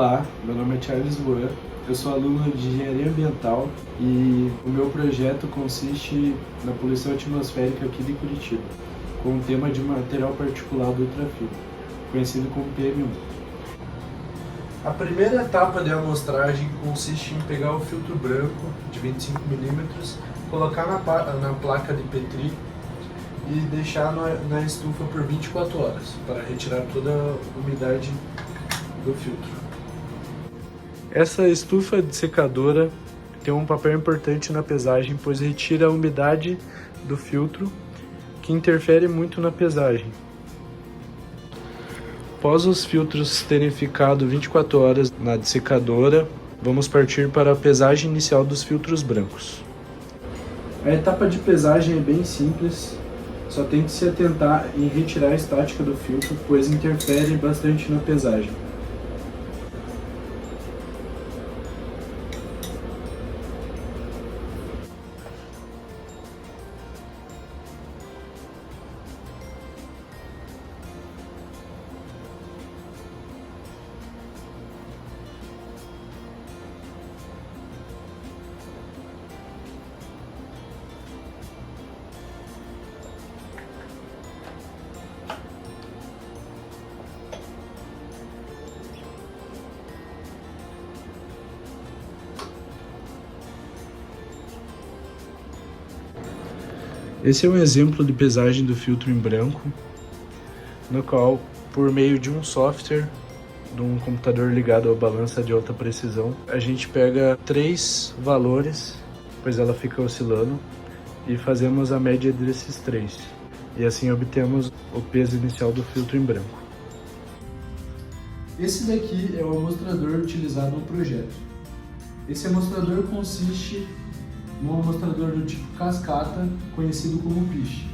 Olá, meu nome é Charles Luan, eu sou aluno de Engenharia Ambiental e o meu projeto consiste na poluição atmosférica aqui de Curitiba, com o tema de material particulado ultrafino, conhecido como PM1. A primeira etapa de amostragem consiste em pegar o filtro branco de 25 mm, colocar na placa de Petri e deixar na estufa por 24 horas, para retirar toda a umidade do filtro. Essa estufa dessecadora tem um papel importante na pesagem, pois retira a umidade do filtro, que interfere muito na pesagem. Após os filtros terem ficado 24 horas na dessecadora, vamos partir para a pesagem inicial dos filtros brancos. A etapa de pesagem é bem simples, só tem que se atentar em retirar a estática do filtro, pois interfere bastante na pesagem. Esse é um exemplo de pesagem do filtro em branco, no qual, por meio de um software, de um computador ligado à balança de alta precisão, a gente pega 3 valores, pois ela fica oscilando, e fazemos a média desses 3. E assim obtemos o peso inicial do filtro em branco. Esse daqui é o amostrador utilizado no projeto. Esse amostrador consiste num amostrador do tipo cascata, conhecido como piche.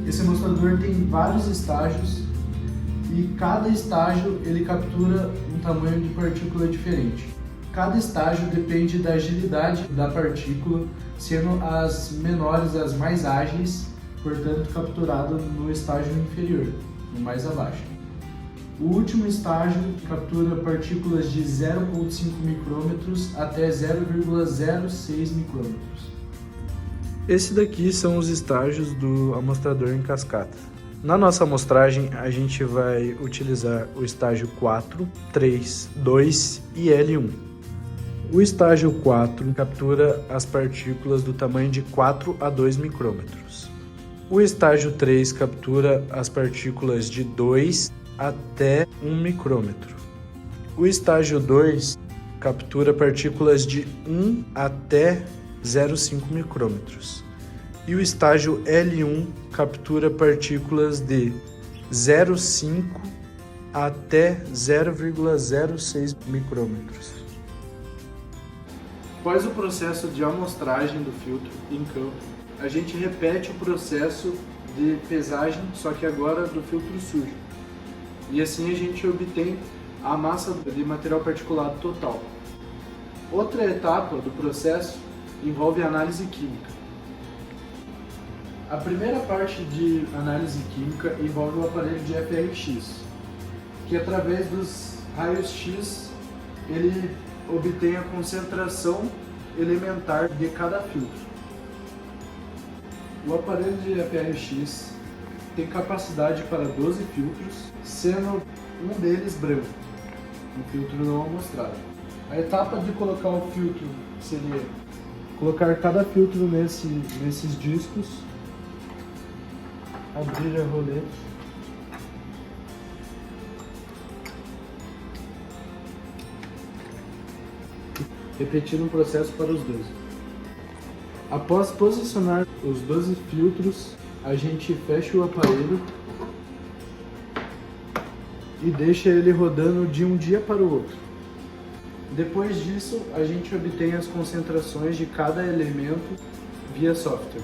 Esse amostrador tem vários estágios e cada estágio ele captura um tamanho de partícula diferente. Cada estágio depende da agilidade da partícula, sendo as menores as mais ágeis, portanto capturada no estágio inferior, no mais abaixo. O último estágio captura partículas de 0,5 micrômetros até 0,06 micrômetros. Esse daqui são os estágios do amostrador em cascata. Na nossa amostragem, a gente vai utilizar o estágio 4, 3, 2 e L1. O estágio 4 captura as partículas do tamanho de 4 a 2 micrômetros. O estágio 3 captura as partículas de 2 até 1 micrômetro. O estágio 2 captura partículas de 1 até 0,5 micrômetros. E o estágio L1 captura partículas de 0,5 até 0,06 micrômetros. Após o processo de amostragem do filtro em campo, a gente repete o processo de pesagem, só que agora do filtro sujo. E assim a gente obtém a massa de material particulado total. Outra etapa do processo envolve a análise química. A primeira parte de análise química envolve o aparelho de FRX, que através dos raios X ele obtém a concentração elementar de cada filtro. O aparelho de FRX tem capacidade para 12 filtros, sendo um deles branco, um filtro não amostrado. A etapa de colocar o filtro seria colocar cada filtro nesses discos, abrir a roleta, repetir o processo para os 12. Após posicionar os 12 filtros, a gente fecha o aparelho e deixa ele rodando de um dia para o outro. Depois disso, a gente obtém as concentrações de cada elemento via software.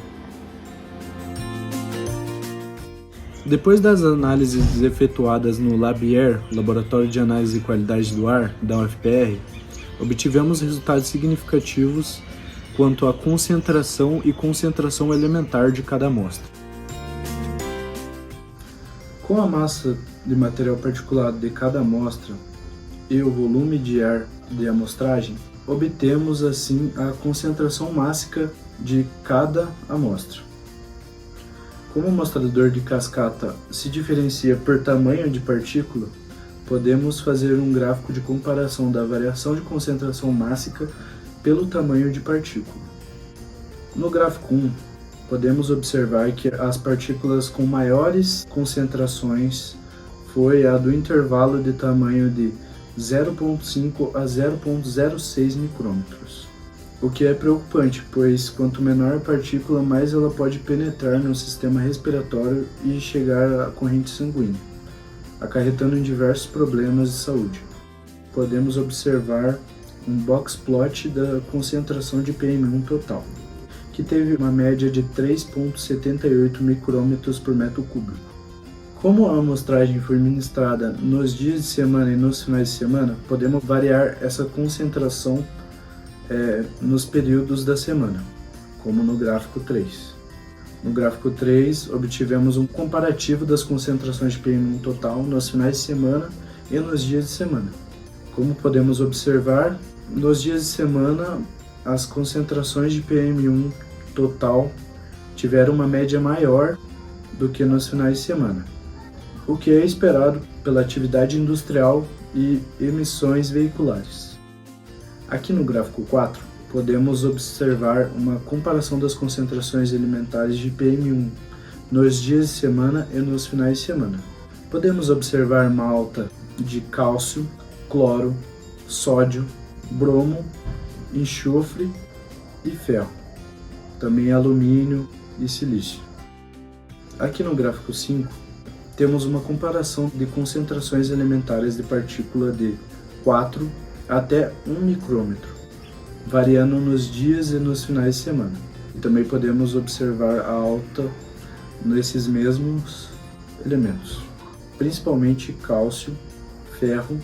Depois das análises efetuadas no LabAir, Laboratório de Análise de Qualidade do Ar, da UFPR, obtivemos resultados significativos quanto à concentração e concentração elementar de cada amostra. Com a massa de material particulado de cada amostra, e o volume de ar de amostragem, obtemos assim a concentração máxima de cada amostra. Como o mostrador de cascata se diferencia por tamanho de partícula, podemos fazer um gráfico de comparação da variação de concentração máxima pelo tamanho de partícula. No gráfico 1, podemos observar que as partículas com maiores concentrações foi a do intervalo de tamanho de 0,5 a 0,06 micrômetros. O que é preocupante, pois quanto menor a partícula, mais ela pode penetrar no sistema respiratório e chegar à corrente sanguínea, acarretando em diversos problemas de saúde. Podemos observar um box plot da concentração de PM1 total, que teve uma média de 3,78 micrômetros por metro cúbico. Como a amostragem foi ministrada nos dias de semana e nos finais de semana, podemos variar essa concentração nos períodos da semana, como no gráfico 3. No gráfico 3, obtivemos um comparativo das concentrações de PM1 total nos finais de semana e nos dias de semana. Como podemos observar, nos dias de semana, as concentrações de PM1 total tiveram uma média maior do que nos finais de semana, o que é esperado pela atividade industrial e emissões veiculares. Aqui no gráfico 4, podemos observar uma comparação das concentrações elementares de PM1 nos dias de semana e nos finais de semana. Podemos observar uma alta de cálcio, cloro, sódio, bromo, enxofre e ferro, também alumínio e silício. Aqui no gráfico 5, temos uma comparação de concentrações elementares de partícula de 4 até 1 micrômetro, variando nos dias e nos finais de semana. E também podemos observar a alta nesses mesmos elementos, principalmente cálcio, ferro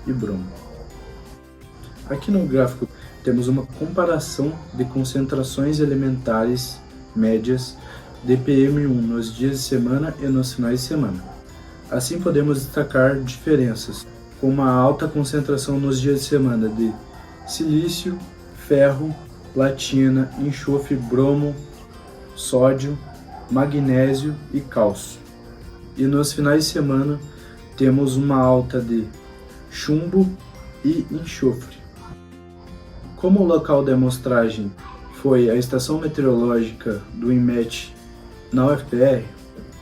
e bromo. Aqui no gráfico temos uma comparação de concentrações elementares médias de PM1 nos dias de semana e nos finais de semana. Assim podemos destacar diferenças, com uma alta concentração nos dias de semana de silício, ferro, platina, enxofre, bromo, sódio, magnésio e cálcio. E nos finais de semana temos uma alta de chumbo e enxofre. Como o local da amostragem foi a estação meteorológica do INMET na UFPR,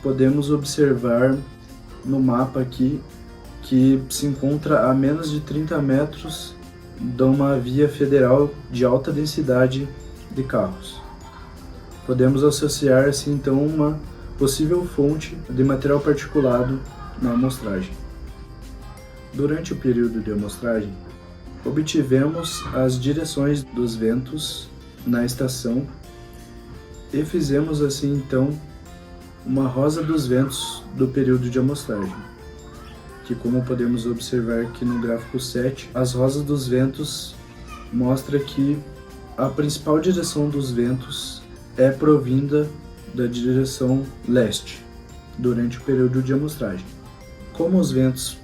podemos observar no mapa aqui que se encontra a menos de 30 metros de uma via federal de alta densidade de carros. Podemos associar assim então uma possível fonte de material particulado na amostragem. Durante o período de amostragem, obtivemos as direções dos ventos na estação e fizemos assim então uma rosa dos ventos do período de amostragem, que, como podemos observar aqui no gráfico 7, as rosas dos ventos mostra que a principal direção dos ventos é provinda da direção leste durante o período de amostragem. Como os ventos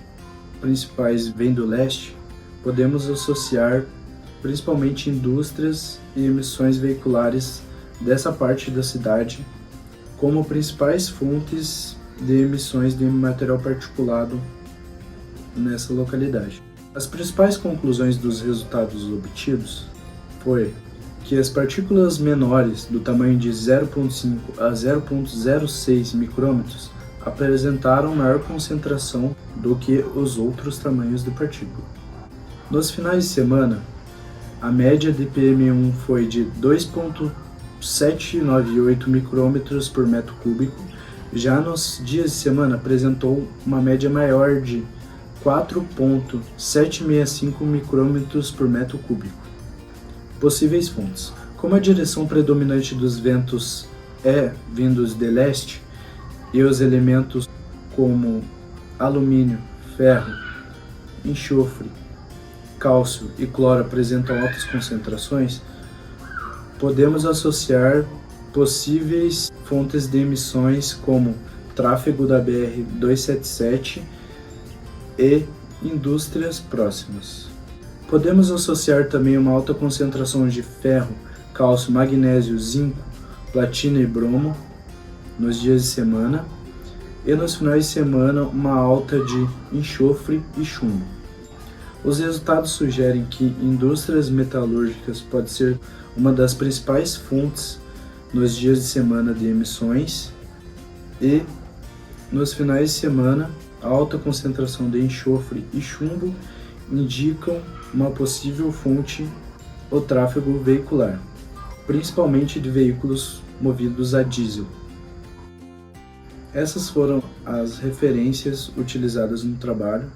principais vêm do leste, podemos associar principalmente indústrias e emissões veiculares dessa parte da cidade como principais fontes de emissões de material particulado nessa localidade. As principais conclusões dos resultados obtidos foi que as partículas menores do tamanho de 0,5 a 0,06 micrômetros apresentaram maior concentração do que os outros tamanhos de partícula. Nos finais de semana, a média de PM1 foi de 2,798 micrômetros por metro cúbico, já nos dias de semana apresentou uma média maior de 4,765 micrômetros por metro cúbico. Possíveis fontes. Como a direção predominante dos ventos é vindos de leste e os elementos como alumínio, ferro, enxofre, cálcio e cloro apresentam altas concentrações, podemos associar possíveis fontes de emissões como tráfego da BR-277 e Indústrias próximas. Podemos associar também uma alta concentração de ferro, cálcio, magnésio, zinco, platina e bromo nos dias de semana e nos finais de semana uma alta de enxofre e chumbo. Os resultados sugerem que indústrias metalúrgicas pode ser uma das principais fontes nos dias de semana de emissões e nos finais de semana a alta concentração de enxofre e chumbo indicam uma possível fonte o tráfego veicular, principalmente de veículos movidos a diesel. Essas foram as referências utilizadas no trabalho